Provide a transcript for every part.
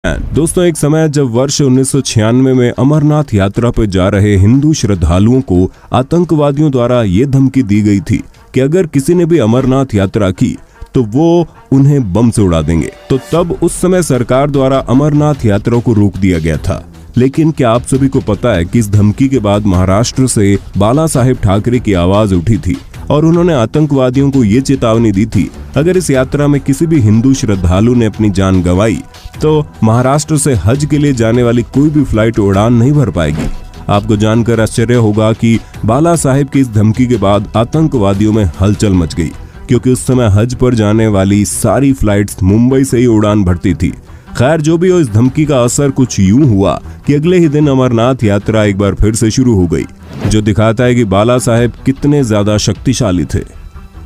दोस्तों, एक समय जब वर्ष 1996 में अमरनाथ यात्रा पर जा रहे हिंदू श्रद्धालुओं को आतंकवादियों द्वारा ये धमकी दी गई थी कि अगर किसी ने भी अमरनाथ यात्रा की तो वो उन्हें बम से उड़ा देंगे। तो तब उस समय सरकार द्वारा अमरनाथ यात्रा को रोक दिया गया था। लेकिन क्या आप सभी को पता है कि इस धमकी के बाद महाराष्ट्र से बाला साहेब ठाकरे की आवाज उठी थी और उन्होंने आतंकवादियों को ये चेतावनी दी थी, अगर इस यात्रा में किसी भी हिंदू श्रद्धालु ने अपनी जान गंवाई तो महाराष्ट्र से हज के लिए जाने वाली कोई भी फ्लाइट उड़ान नहीं भर पाएगी। आपको जानकर आश्चर्य होगा कि बाला साहेब की इस धमकी के बाद आतंकवादियों में हलचल मच गई, क्योंकि उस समय हज पर जाने वाली सारी फ्लाइट्स मुंबई से ही उड़ान भरती थी। खैर, जो भी हो, इस धमकी का असर कुछ यूं हुआ कि अगले ही दिन अमरनाथ यात्रा एक बार फिर से शुरू हो गई, जो दिखाता है कि बाला साहेब कितने ज्यादा शक्तिशाली थे।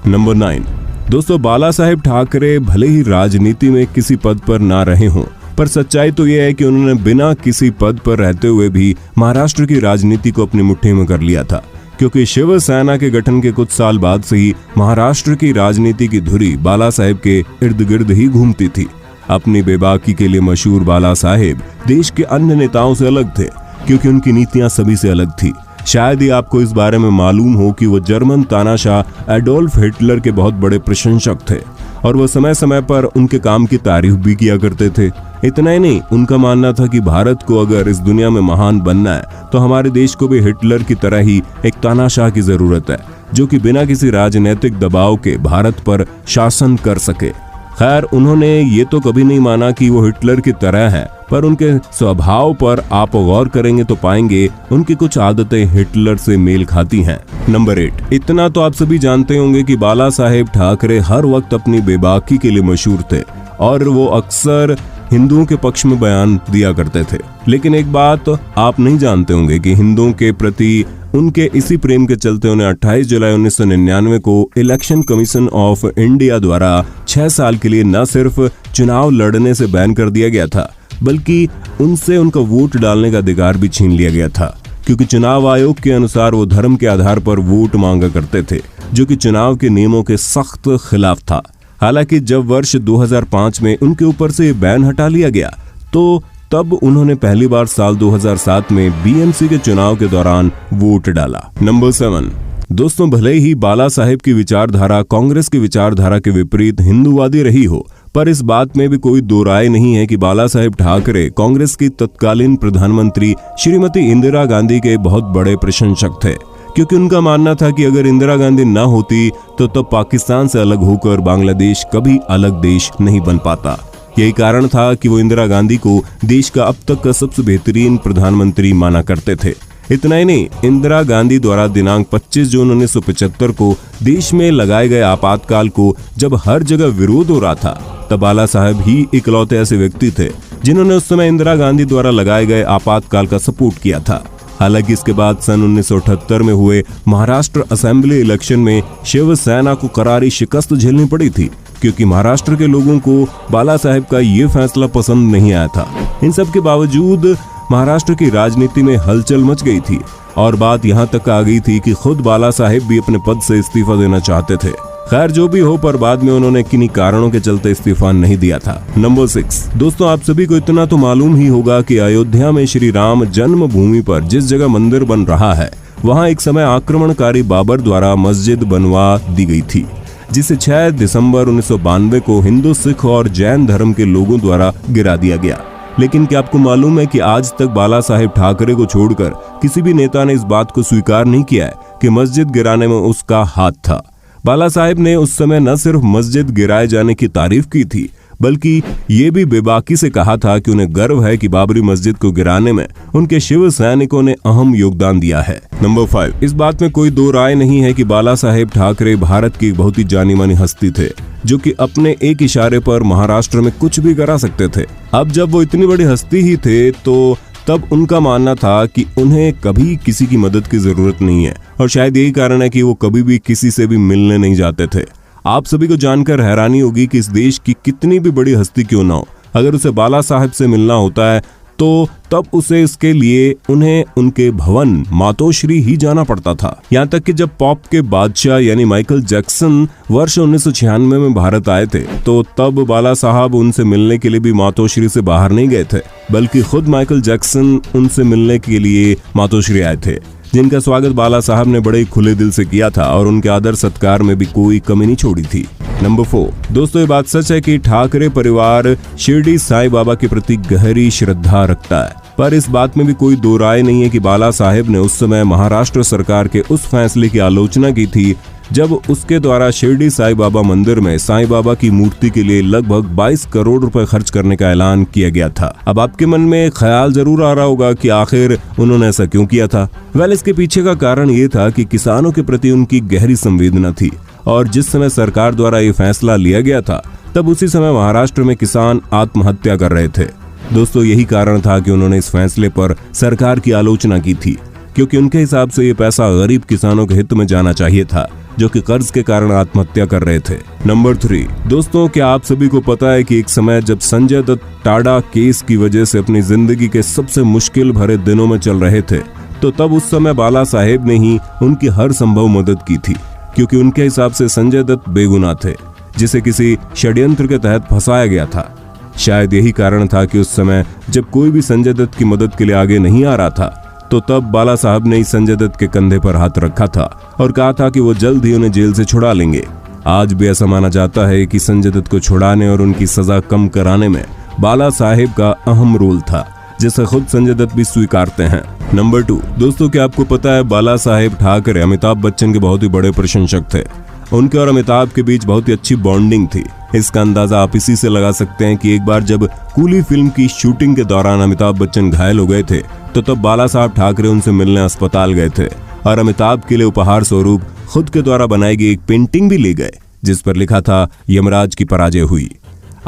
नंबर 9। दोस्तों, बाला साहेब ठाकरे भले ही राजनीति में किसी पद पर ना रहे हों, पर सच्चाई तो यह है कि उन्होंने बिना किसी पद पर रहते हुए भी महाराष्ट्र की राजनीति को अपनी मुट्ठी में कर लिया था, क्योंकि शिवसेना के गठन के कुछ साल बाद से ही महाराष्ट्र की राजनीति की धुरी बाला साहेब के इर्द गिर्द ही घूमती थी। अपनी बेबाकी के लिए मशहूर बाला साहेब देश के अन्य नेताओं से अलग थे, क्योंकि उनकी नीतियां सभी से अलग थी। शायद ही आपको इस बारे में मालूम हो कि वो जर्मन तानाशाह एडोल्फ हिटलर के बहुत बड़े प्रशंसक थे और वो समय समय पर उनके काम की तारीफ भी किया करते थे। इतना ही नहीं, उनका मानना था कि भारत को अगर इस दुनिया में महान बनना है तो हमारे देश को भी हिटलर की तरह ही एक तानाशाह की जरूरत है, जो कि बिना किसी राजनीतिक दबाव के भारत पर शासन कर सके। खैर, उन्होंने ये तो कभी नहीं माना कि वो हिटलर की तरह है, पर उनके स्वभाव पर आप गौर करेंगे तो पाएंगे उनकी कुछ आदतें हिटलर से मेल खाती हैं। नंबर 8। इतना तो आप सभी जानते होंगे कि बाला साहेब ठाकरे हर वक्त अपनी बेबाकी के लिए मशहूर थे और वो अक्सर हिंदुओं के पक्ष में बयान दिया करते थे। लेकिन एक बात आप नहीं जानते होंगे कि हिंदुओं के प्रति उनके इसी प्रेम के चलते उन्हें 28 जुलाई 1999 को इलेक्शन कमीशन ऑफ इंडिया द्वारा 6 साल के लिए न सिर्फ चुनाव लड़ने से बैन कर दिया गया था, बल्कि उनसे उनका वोट डालने का अधिकार भी छीन लिया गया था, क्योंकि चुनाव आयोग के अनुसार वो धर्म के आधार पर वोट मांगा करते थे, जो कि चुनाव के नियमों के सख्त खिलाफ था। हालांकि जब वर्ष 2005 में उनके ऊपर से बैन हटा लिया गया तो तब उन्होंने पहली बार साल 2007 में बीएमसी के चुनाव के दौरान वोट डाला। नंबर 7। दोस्तों, भले ही बाला साहेब की विचारधारा कांग्रेस की विचारधारा के विपरीत हिंदूवादी रही हो, पर इस बात में भी कोई दो राय नहीं है कि बाला साहेब ठाकरे कांग्रेस की तत्कालीन प्रधानमंत्री श्रीमती इंदिरा गांधी के बहुत बड़े प्रशंसक थे, क्योंकि उनका मानना था कि अगर इंदिरा गांधी न होती तो तब पाकिस्तान से अलग होकर बांग्लादेश कभी अलग देश नहीं बन पाता। यही कारण था कि वो इंदिरा गांधी को देश का अब तक का सबसे बेहतरीन प्रधानमंत्री माना करते थे। इतना ही नहीं, इंदिरा गांधी द्वारा दिनांक 25 जून 1975 को देश में लगाए गए आपातकाल को जब हर जगह विरोध हो रहा था, तब बाला साहेब ही इकलौते ऐसे व्यक्ति थे जिन्होंने उस समय इंदिरा गांधी द्वारा लगाए गए आपातकाल का सपोर्ट किया था। हालांकि इसके बाद सन 1978 में हुए महाराष्ट्र असेंबली इलेक्शन में शिवसेना को करारी शिकस्त झेलनी पड़ी थी, क्योंकि महाराष्ट्र के लोगों को बाला साहेब का ये फैसला पसंद नहीं आया था। इन सब के बावजूद महाराष्ट्र की राजनीति में हलचल मच गई थी और बात यहाँ तक आ गई थी कि खुद बाला साहेब भी अपने पद से इस्तीफा देना चाहते थे। खैर, जो भी हो, पर बाद में उन्होंने किन्हीं कारणों के चलते इस्तीफा नहीं दिया था। नंबर 6। दोस्तों, आप सभी को इतना तो मालूम ही होगा कि अयोध्या में श्री राम जन्मभूमि पर जिस जगह मंदिर बन रहा है, वहाँ एक समय आक्रमणकारी बाबर द्वारा मस्जिद बनवा दी गई थी, जिसे 6 दिसंबर 1992 को हिंदू, सिख और जैन धर्म के लोगों द्वारा गिरा दिया गया। लेकिन क्या आपको मालूम है कि आज तक बाला साहेब ठाकरे को छोड़कर किसी भी नेता ने इस बात को स्वीकार नहीं किया है कि मस्जिद गिराने में उसका हाथ था। बाला साहेब ने उस समय न सिर्फ मस्जिद गिराए जाने की तारीफ की थी, बल्कि ये भी बेबाकी से कहा था कि उन्हें गर्व है कि बाबरी मस्जिद को गिराने में उनके शिव सैनिकों ने अहम योगदान दिया है। नंबर 5। इस बात में कोई दो राय नहीं है कि बाला साहेब ठाकरे भारत की बहुत ही जानी मानी हस्ती थे, जो कि अपने एक इशारे पर महाराष्ट्र में कुछ भी करा सकते थे। अब जब वो इतनी बड़ी हस्ती ही थे तो तब उनका मानना था कि उन्हें कभी किसी की मदद की जरूरत नहीं है, और शायद यही कारण है कि वो कभी भी किसी से भी मिलने नहीं जाते थे। आप सभी को जानकर हैरानी होगी कि इस देश की कितनी भी बड़ी हस्ती क्यों ना हो, अगर उसे बाला साहेब से मिलना होता है तो तब उसे इसके लिए उन्हें उनके भवन मातोश्री ही जाना पड़ता था। यहाँ तक कि जब पॉप के बादशाह यानी माइकल जैक्सन वर्ष 1996 में भारत आए थे, तो तब बाला साहब उनसे मिलने के लिए भी मातोश्री से बाहर नहीं गए थे, बल्कि खुद माइकल जैक्सन उनसे मिलने के लिए मातोश्री आए थे, जिनका स्वागत बाला साहब ने बड़े खुले दिल से किया था और उनके आदर सत्कार में भी कोई कमी नहीं छोड़ी थी। नंबर 4, दोस्तों ये बात सच है कि ठाकरे परिवार शिरडी साईं बाबा के प्रति गहरी श्रद्धा रखता है, पर इस बात में भी कोई दो राय नहीं है कि बाला साहेब ने उस समय महाराष्ट्र सरकार के उस फैसले की आलोचना की थी जब उसके द्वारा शिरडी साईं बाबा मंदिर में साईं बाबा की मूर्ति के लिए लगभग 22 करोड़ रुपए खर्च करने का ऐलान किया गया था। अब आपके मन में ख्याल जरूर आ रहा होगा कि आखिर उन्होंने ऐसा क्यों किया था। वेल, इसके पीछे का कारण ये था कि किसानों के प्रति उनकी गहरी संवेदना थी और जिस समय सरकार द्वारा ये फैसला लिया गया था तब उसी समय महाराष्ट्र में किसान आत्महत्या कर रहे थे। दोस्तों यही कारण था कि उन्होंने इस फैसले पर सरकार की आलोचना की थी, क्योंकि उनके हिसाब से ये पैसा गरीब किसानों के हित में जाना चाहिए था जो कि कर्ज के कारण आत्महत्या कर रहे थे। नंबर 3, दोस्तों क्या आप सभी को पता है कि एक समय जब संजय दत्त टाडा केस की वजह से अपनी जिंदगी के सबसे मुश्किल भरे दिनों में चल रहे थे, तो तब उस समय बाला साहेब ने ही उनकी हर संभव मदद की थी, क्योंकि उनके हिसाब से संजय दत्त बेगुनाह थे, जिसे किसी षड्यंत्र के तहत फंसाया गया था। शायद यही कारण था कि उस समय जब कोई भी संजय दत्त की मदद के लिए आगे नहीं आ रहा था, तो तब बाला साहब ने संजय दत्त के कंधे पर हाथ रखा था और कहा था कि वो जल्द ही उन्हें जेल से छुड़ा लेंगे। आज भी ऐसा माना जाता है कि संजय दत्त को छुड़ाने और उनकी सजा कम कराने में बाला साहेब का अहम रोल था, जिसे खुद संजय दत्त भी स्वीकारते हैं। नंबर 2, दोस्तों क्या आपको पता है बाला साहेब ठाकरे अमिताभ बच्चन के बहुत ही बड़े प्रशंसक थे। उनके और अमिताभ के बीच बहुत ही अच्छी बॉन्डिंग थी। इसका अंदाजा आप इसी से लगा सकते हैं कि एक बार जब कूली फिल्म की शूटिंग के दौरान अमिताभ बच्चन घायल हो गए थे, तो तब बाला साहब ठाकरे उनसे मिलने अस्पताल गए थे और अमिताभ के लिए उपहार स्वरूप खुद के द्वारा बनाई गई एक पेंटिंग भी ले गए, जिस पर लिखा था यमराज की पराजय हुई।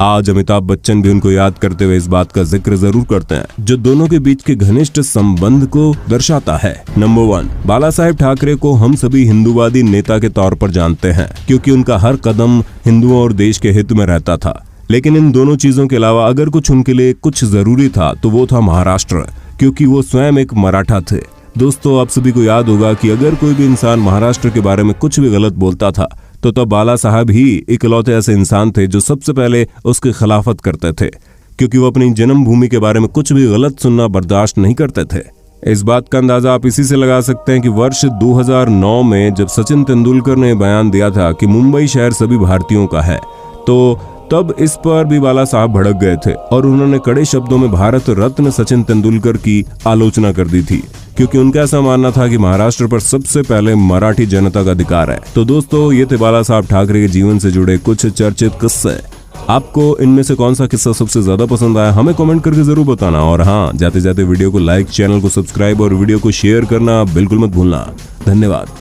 आज अमिताभ बच्चन भी उनको याद करते हुए इस बात का जिक्र जरूर करते हैं, जो दोनों के बीच के घनिष्ठ संबंध को दर्शाता है। नंबर 1, बाला साहेब ठाकरे को हम सभी हिंदूवादी नेता के तौर पर जानते हैं, क्योंकि उनका हर कदम हिंदुओं और देश के हित में रहता था। लेकिन इन दोनों चीजों के अलावा अगर कुछ उनके लिए कुछ जरूरी था तो वो था महाराष्ट्र, क्योंकि वो स्वयं एक मराठा थे। दोस्तों आप सभी को याद होगा कि अगर कोई भी इंसान महाराष्ट्र के बारे में कुछ भी गलत बोलता था, तो तब बाला साहब ही इकलौते ऐसे इंसान थे जो सबसे पहले उसकी खिलाफत करते थे, क्योंकि वो अपनी जन्मभूमि के बारे में कुछ भी गलत सुनना बर्दाश्त नहीं करते थे। इस बात का अंदाजा आप इसी से लगा सकते हैं कि वर्ष 2009 में जब सचिन तेंदुलकर ने बयान दिया था कि मुंबई शहर सभी भारतीयों का है, तो तब इस पर भी बाला साहब भड़क गए थे और उन्होंने कड़े शब्दों में भारत रत्न सचिन तेंदुलकर की आलोचना कर दी थी, क्योंकि उनका ऐसा मानना था कि महाराष्ट्र पर सबसे पहले मराठी जनता का अधिकार है। तो दोस्तों ये थे बाला साहब ठाकरे के जीवन से जुड़े कुछ चर्चित किस्से। आपको इनमें से कौन सा किस्सा सबसे ज्यादा पसंद आया हमें कमेंट करके जरूर बताना। और हाँ, जाते जाते वीडियो को लाइक, चैनल को सब्सक्राइब और वीडियो को शेयर करना बिल्कुल मत भूलना। धन्यवाद।